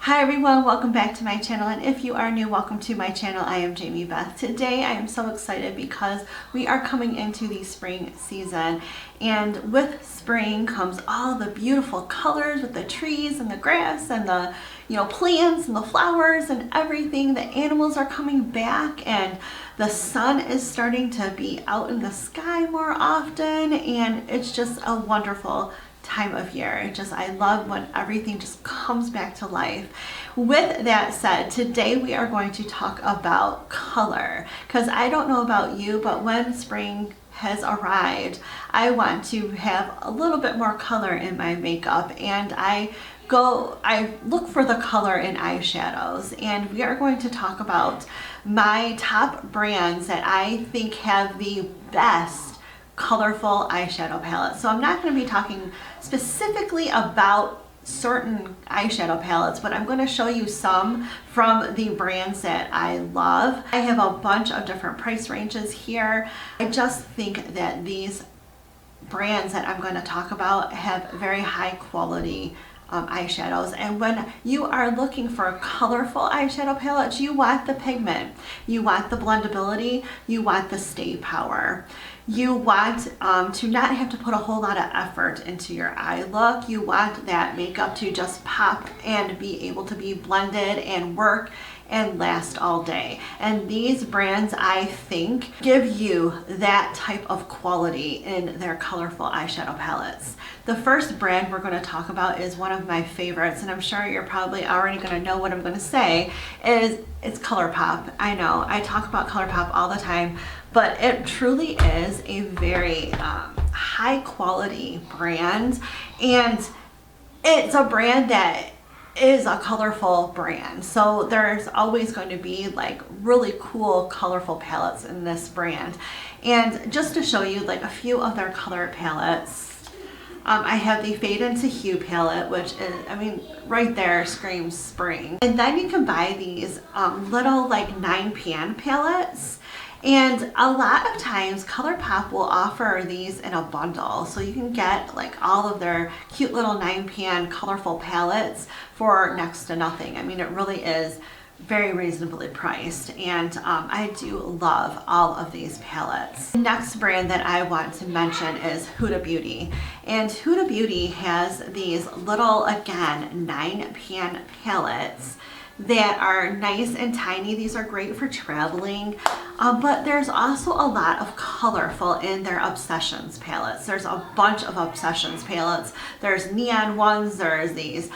Hi everyone, welcome back to my channel, and if you are new, welcome to my channel. I am Jamie Beth. Today I am so excited because we are coming into the spring season, and with spring comes all the beautiful colors with the trees and the grass and the plants and the flowers and everything. The animals are coming back and the sun is starting to be out in the sky more often, and it's just a wonderful time of year. I love when everything just comes back to life. With that said, today we are going to talk about color, because I don't know about you, but when spring has arrived, I want to have a little bit more color in my makeup, and I look for the color in eyeshadows, and we are going to talk about my top brands that I think have the best colorful eyeshadow palettes. So I'm not going to be talking specifically about certain eyeshadow palettes, but I'm going to show you some from the brands that I love. I have a bunch of different price ranges here. I just think that these brands that I'm going to talk about have very high quality eyeshadows, and when you are looking for colorful eyeshadow palettes, you want the pigment, you want the blendability, you want the stay power. You want to not have to put a whole lot of effort into your eye look. You want that makeup to just pop and be able to be blended and work and last all day. And these brands, I think, give you that type of quality in their colorful eyeshadow palettes. The first brand we're going to talk about is one of my favorites, and I'm sure you're probably already going to know what I'm going to say, it's ColourPop. I know, I talk about ColourPop all the time, but it truly is a very high quality brand, and it's a brand that is a colorful brand. So there's always going to be like really cool colorful palettes in this brand. And just to show you like a few of their color palettes, I have the Fade into Hue palette, which is, I mean, right there screams spring. And then you can buy these little like 9-pan palettes. And a lot of times ColourPop will offer these in a bundle, so you can get like all of their cute little 9-pan colorful palettes for next to nothing. I mean, it really is very reasonably priced, and I do love all of these palettes. The next brand that I want to mention is Huda Beauty, and Huda Beauty has these little, again, 9-pan palettes that are nice and tiny. These are great for traveling, but there's also a lot of colorful in their Obsessions palettes. There's a bunch of Obsessions palettes. There's neon ones, there's these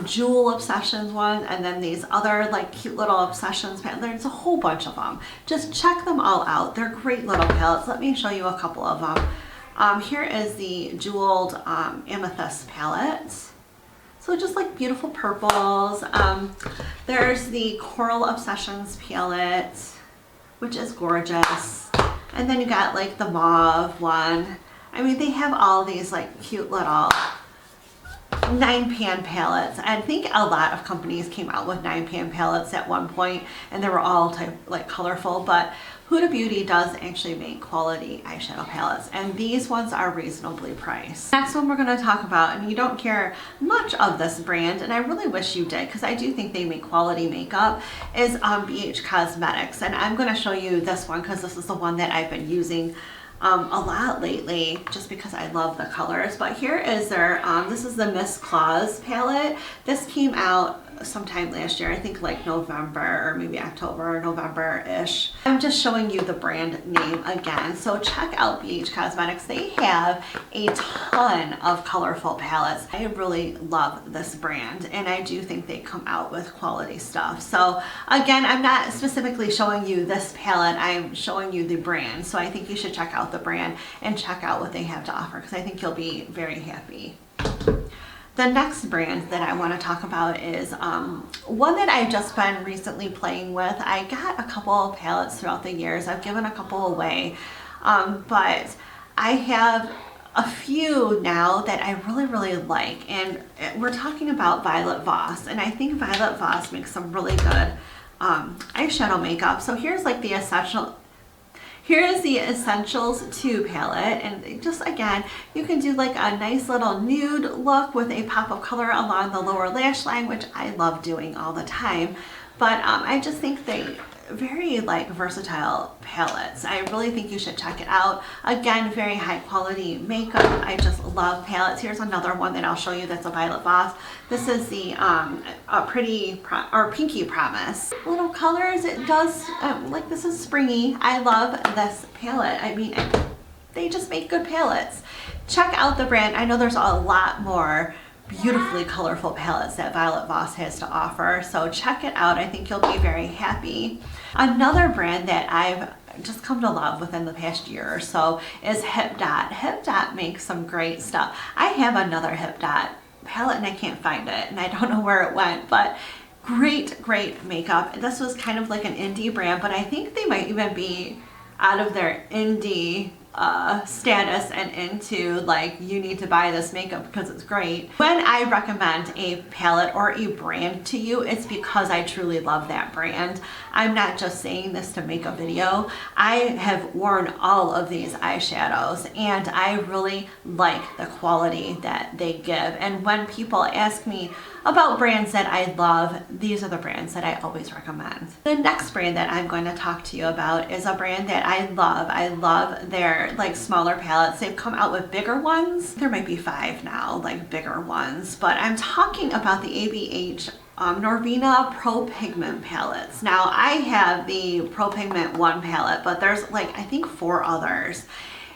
jewel Obsessions ones, and then these other like cute little Obsessions palettes. There's a whole bunch of them. Just check them all out. They're great little palettes. Let me show you a couple of them. Here is the jeweled amethyst palette. So just like beautiful purples. There's the Coral Obsessions palette, which is gorgeous. And then you got like the mauve one. I mean, they have all these like cute little 9-pan palettes. I think a lot of companies came out with 9-pan palettes at one point, and they were all like colorful, but Huda Beauty does actually make quality eyeshadow palettes, and these ones are reasonably priced. Next one we're going to talk about, and you don't care much of this brand, and I really wish you did, because I do think they make quality makeup, is BH Cosmetics. And I'm going to show you this one because this is the one that I've been using a lot lately, just because I love the colors. But here is their, this is the Miss Claus palette. This came out sometime last year, I think like November or maybe October or November-ish. I'm just showing you the brand name again. So check out BH Cosmetics. They have a ton of colorful palettes. I really love this brand, and I do think they come out with quality stuff. So again, I'm not specifically showing you this palette, I'm showing you the brand. So I think you should check out the brand and check out what they have to offer, because I think you'll be very happy. The next brand that I want to talk about is one that I've just been recently playing with. I got a couple of palettes throughout the years. I've given a couple away, but I have a few now that I really like, and we're talking about Violet Voss, and I think Violet Voss makes some really good eyeshadow makeup. So here's like the essential Here is the Essentials 2 palette, and just again, you can do like a nice little nude look with a pop of color along the lower lash line, which I love doing all the time. But I just think they very like versatile palettes. I really think you should check it out. Again, very high quality makeup. I just love palettes. Here's another one that I'll show you that's a Violet Voss. This is the Pinky Promise. Little colors, it does, like this is springy. I love this palette. I mean, they just make good palettes. Check out the brand. I know there's a lot more beautifully colorful palettes that Violet Voss has to offer, so check it out. I think you'll be very happy. Another brand that I've just come to love within the past year or so is HIPDOT. HIPDOT makes some great stuff. I have another HIPDOT palette and I can't find it, and I don't know where it went, but great makeup. This was kind of like an indie brand, but I think they might even be out of their indie status and into like, you need to buy this makeup because it's great. When I recommend a palette or a brand to you, it's because I truly love that brand. I'm not just saying this to make a video. I have worn all of these eyeshadows and I really like the quality that they give. And when people ask me about brands that I love, these are the brands that I always recommend. The next brand that I'm going to talk to you about is a brand that I love. I love their like smaller palettes. They've come out with bigger ones. There might be 5 now, like bigger ones, but I'm talking about the ABH Norvina Pro Pigment palettes. Now I have the Pro Pigment 1 palette, but there's like, I think 4 others.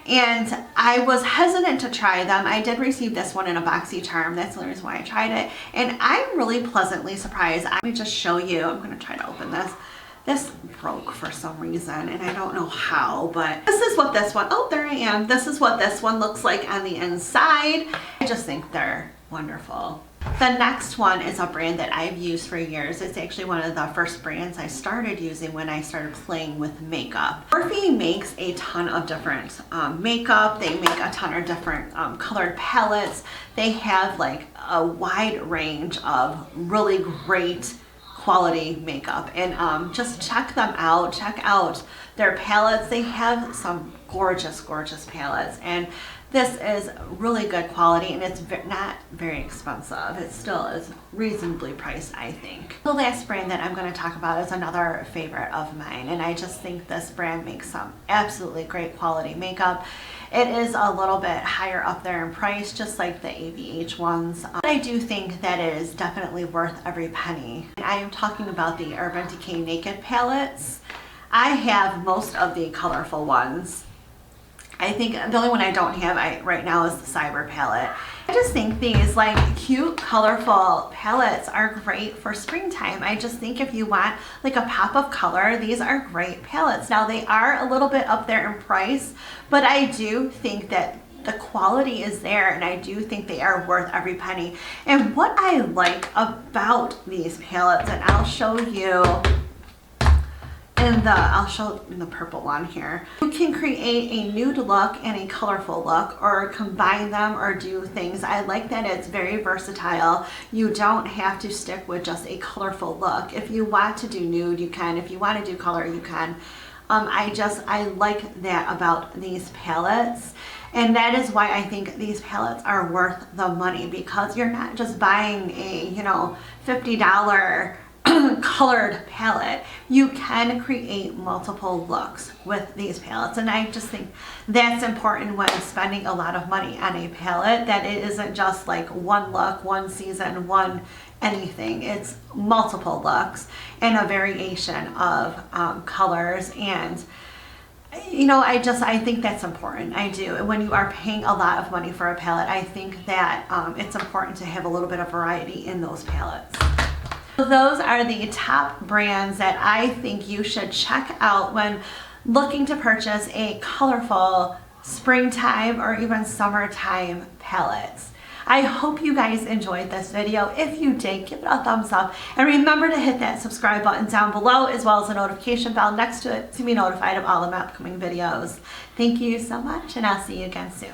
And I was hesitant to try them. I did receive this one in a BoxyCharm. That's the reason why I tried it. And I'm really pleasantly surprised. Let me just show you. I'm going to try to open this. This broke for some reason, and I don't know how, but this is what this one, oh, there I am. This is what this one looks like on the inside. I just think they're wonderful. The next one is a brand that I've used for years. It's actually one of the first brands I started using when I started playing with makeup. Morphe makes a ton of different makeup. They make a ton of different colored palettes. They have like a wide range of really great quality makeup, and just check them out. Check out their palettes. They have some gorgeous palettes, and this is really good quality, and it's not very expensive. It still is reasonably priced, I think. The last brand that I'm going to talk about is another favorite of mine, and I just think this brand makes some absolutely great quality makeup. It is a little bit higher up there in price, just like the ABH ones. But I do think that it is definitely worth every penny. I am talking about the Urban Decay Naked palettes. I have most of the colorful ones. I think the only one I don't have right now is the Cyber palette. I just think these like cute, colorful palettes are great for springtime. I just think if you want like a pop of color, these are great palettes. Now they are a little bit up there in price, but I do think that the quality is there, and I do think they are worth every penny. And what I like about these palettes, and I'll show you I'll show in the purple one here. You can create a nude look and a colorful look, or combine them, or do things. I like that it's very versatile. You don't have to stick with just a colorful look. If you want to do nude, you can. If you want to do color, you can. I like that about these palettes. And that is why I think these palettes are worth the money, because you're not just buying a, you know, $50 colored palette. You can create multiple looks with these palettes, and I just think that's important when spending a lot of money on a palette, that it isn't just like one look, one season, one anything. It's multiple looks and a variation of colors, and you know, I think that's important. I do. When you are paying a lot of money for a palette, I think that it's important to have a little bit of variety in those palettes. Those are the top brands that I think you should check out when looking to purchase a colorful springtime or even summertime palettes. I hope you guys enjoyed this video. If you did, give it a thumbs up, and remember to hit that subscribe button down below, as well as the notification bell next to it, to be notified of all of my upcoming videos. Thank you so much, and I'll see you again soon.